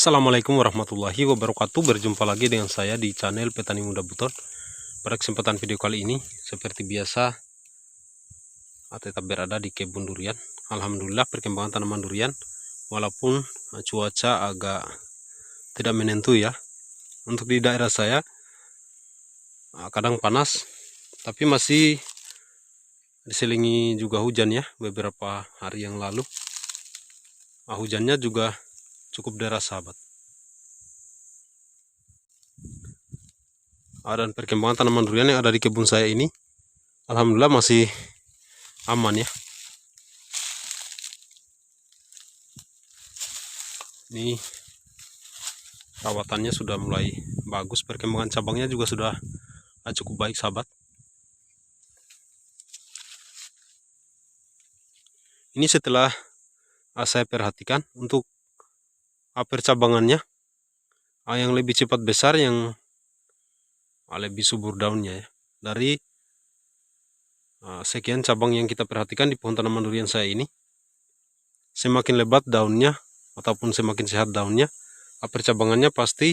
Assalamualaikum warahmatullahi wabarakatuh. Berjumpa lagi dengan saya di channel Petani Muda Buton. Pada kesempatan video kali ini, seperti biasa, tetap berada di kebun durian. Alhamdulillah perkembangan tanaman durian, walaupun cuaca agak tidak menentu ya. Untuk di daerah saya, kadang panas, tapi masih diselingi juga hujan ya. Beberapa hari yang lalu, hujannya juga cukup deras sahabat. Dan perkembangan tanaman durian yang ada di kebun saya ini, alhamdulillah masih aman ya. Ini perawatannya sudah mulai bagus, perkembangan cabangnya juga sudah cukup baik sahabat. Ini setelah saya perhatikan untuk percabangannya, yang lebih cepat besar, yang lebih subur daunnya ya. Dari sekian cabang yang kita perhatikan di pohon tanaman durian saya ini, semakin lebat daunnya ataupun semakin sehat daunnya, percabangannya pasti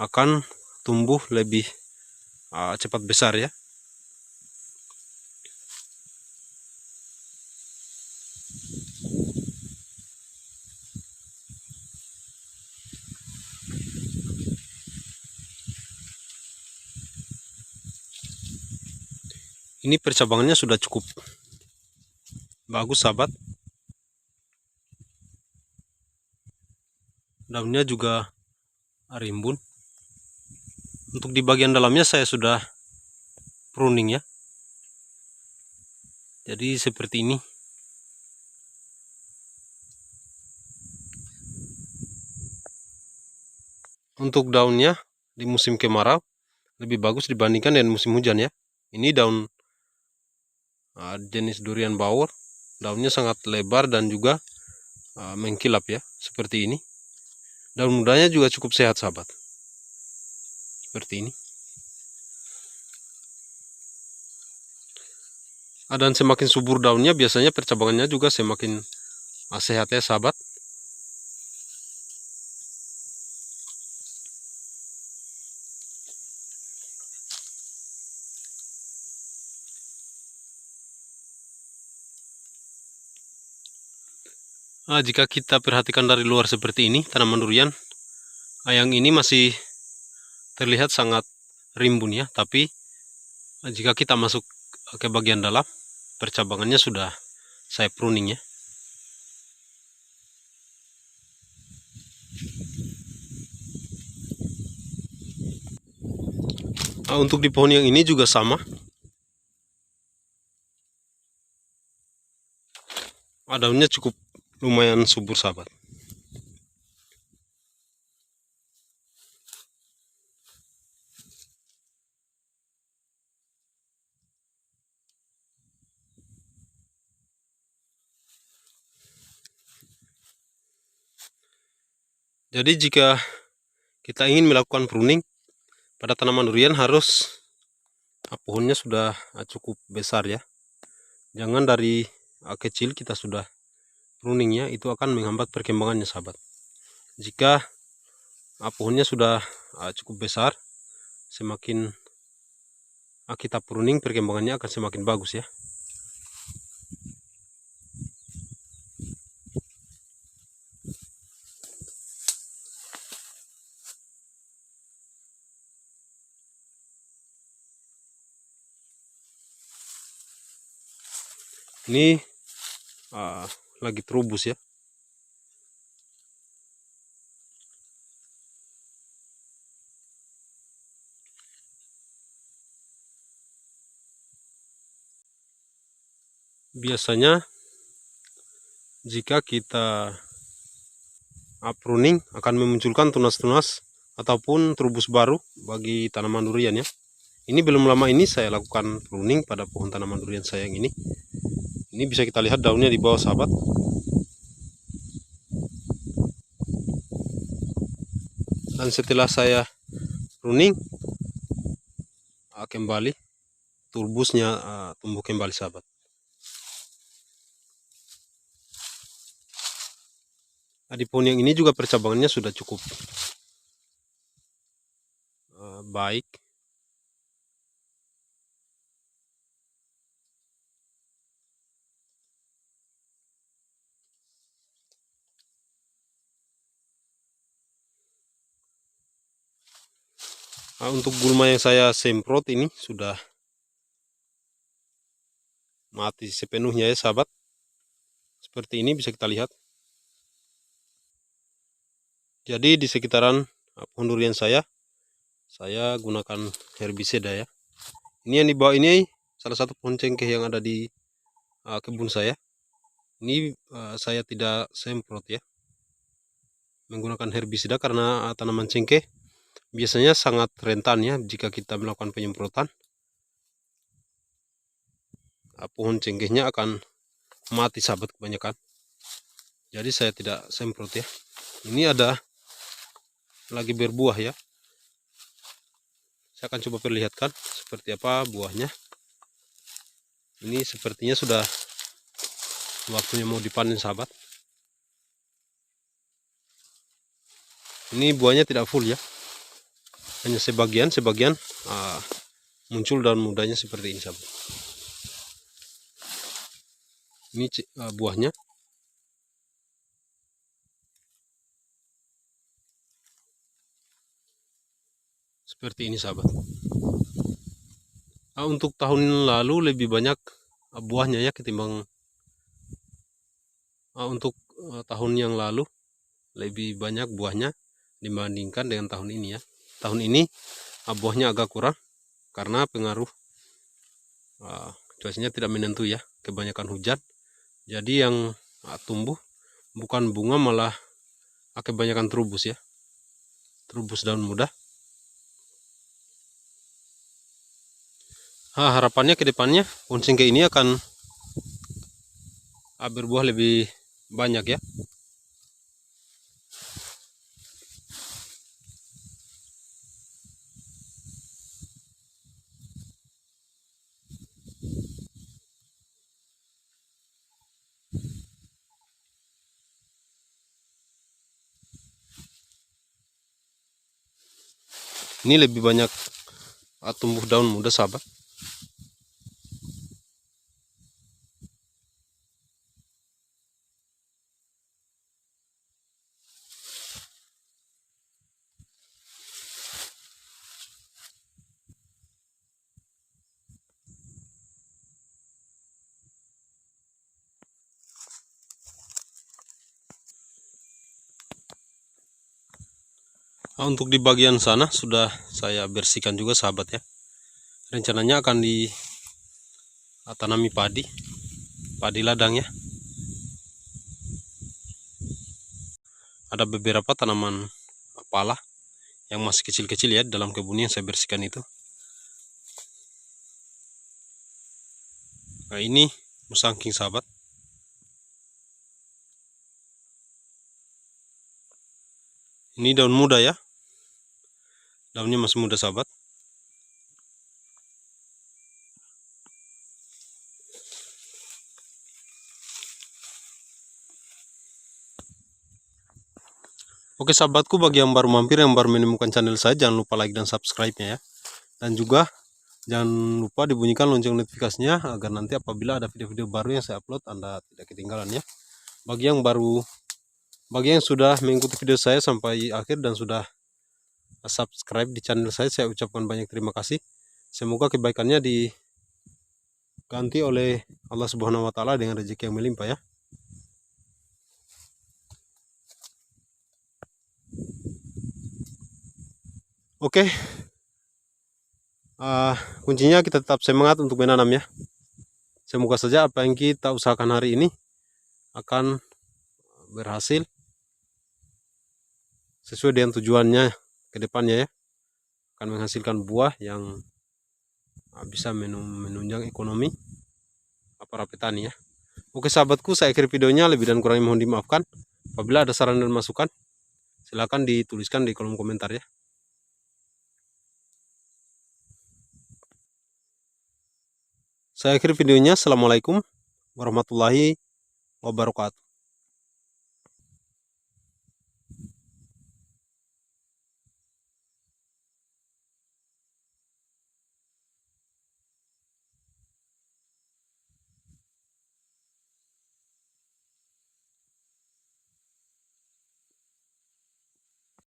akan tumbuh lebih cepat besar ya. Ini percabangannya sudah cukup bagus sahabat. Daunnya juga rimbun. Untuk di bagian dalamnya saya sudah pruning ya. Jadi seperti ini. Untuk daunnya di musim kemarau lebih bagus dibandingkan dengan musim hujan ya. Ini daun jenis durian bawor, daunnya sangat lebar dan juga mengkilap ya, seperti ini. Daun mudanya juga cukup sehat sahabat, seperti ini. Dan semakin subur daunnya, biasanya percabangannya juga semakin sehat ya sahabat. Jika kita perhatikan dari luar seperti ini, tanaman durian yang ini masih terlihat sangat rimbun ya, tapi jika kita masuk ke bagian dalam, percabangannya sudah saya pruning ya. Untuk di pohon yang ini juga sama. Daunnya cukup lumayan subur sahabat. Jadi jika kita ingin melakukan pruning pada tanaman durian, harus pohonnya sudah cukup besar ya. Jangan dari kecil kita sudah pruning ya, itu akan menghambat perkembangannya sahabat. Jika pohonnya sudah cukup besar, semakin kita pruning, perkembangannya akan semakin bagus ya. Ini lagi terubus ya. Biasanya jika kita pruning akan memunculkan tunas-tunas ataupun terubus baru bagi tanaman durian ya. Ini belum lama ini saya lakukan pruning pada pohon tanaman durian saya yang ini. Ini bisa kita lihat daunnya di bawah sahabat. Dan setelah saya pruning, kembali turbusnya tumbuh kembali sahabat. Di pohon yang ini juga percabangannya sudah cukup baik. Untuk gulma yang saya semprot ini sudah mati sepenuhnya ya sahabat. Seperti ini bisa kita lihat. Jadi di sekitaran pohon durian saya gunakan herbisida ya. Ini yang di bawah ini salah satu pohon cengkeh yang ada di kebun saya. Ini saya tidak semprot ya, menggunakan herbisida karena tanaman cengkeh biasanya sangat rentan ya jika kita melakukan penyemprotan. Pohon cengkehnya akan mati sahabat kebanyakan. Jadi saya tidak semprot ya. Ini ada lagi berbuah ya. Saya akan coba perlihatkan seperti apa buahnya. Ini sepertinya sudah waktunya mau dipanen sahabat. Ini buahnya tidak full ya, hanya sebagian muncul daun mudanya seperti ini sahabat. Ini buahnya. Seperti ini sahabat. Untuk tahun lalu lebih banyak buahnya ya ketimbang untuk tahun yang lalu lebih banyak buahnya dibandingkan dengan tahun ini ya. Tahun ini buahnya agak kurang karena pengaruh cuacanya tidak menentu ya, kebanyakan hujan. Jadi yang tumbuh bukan bunga malah kebanyakan terubus ya, terubus daun muda. Harapannya ke depannya pohon cengkeh ini akan berbuah lebih banyak ya. Ini lebih banyak tumbuh daun muda sahabat. Untuk di bagian sana sudah saya bersihkan juga sahabat ya. Rencananya akan ditanami padi ladang ya. Ada beberapa tanaman pala yang masih kecil-kecil ya dalam kebun yang saya bersihkan itu. Nah ini musangking sahabat. Ini daun muda ya, daunnya masih muda sahabat. Oke sahabatku, bagi yang baru mampir, yang baru menemukan channel saya, jangan lupa like dan subscribe-nya ya. Dan juga jangan lupa dibunyikan lonceng notifikasinya agar nanti apabila ada video-video baru yang saya upload Anda tidak ketinggalan ya. Bagi yang sudah mengikuti video saya sampai akhir dan sudah subscribe di channel saya ucapkan banyak terima kasih. Semoga kebaikannya diganti oleh Allah Subhanahu wa taala dengan rezeki yang melimpah ya. Oke. Kuncinya kita tetap semangat untuk menanam ya. Semoga saja apa yang kita usahakan hari ini akan berhasil sesuai dengan tujuannya ke depannya ya. Akan menghasilkan buah yang bisa menunjang ekonomi para petani ya. Oke sahabatku, saya akhiri videonya, lebih dan kurangnya mohon dimaafkan. Apabila ada saran dan masukan, silakan dituliskan di kolom komentar ya. Saya akhiri videonya. Assalamualaikum warahmatullahi wabarakatuh.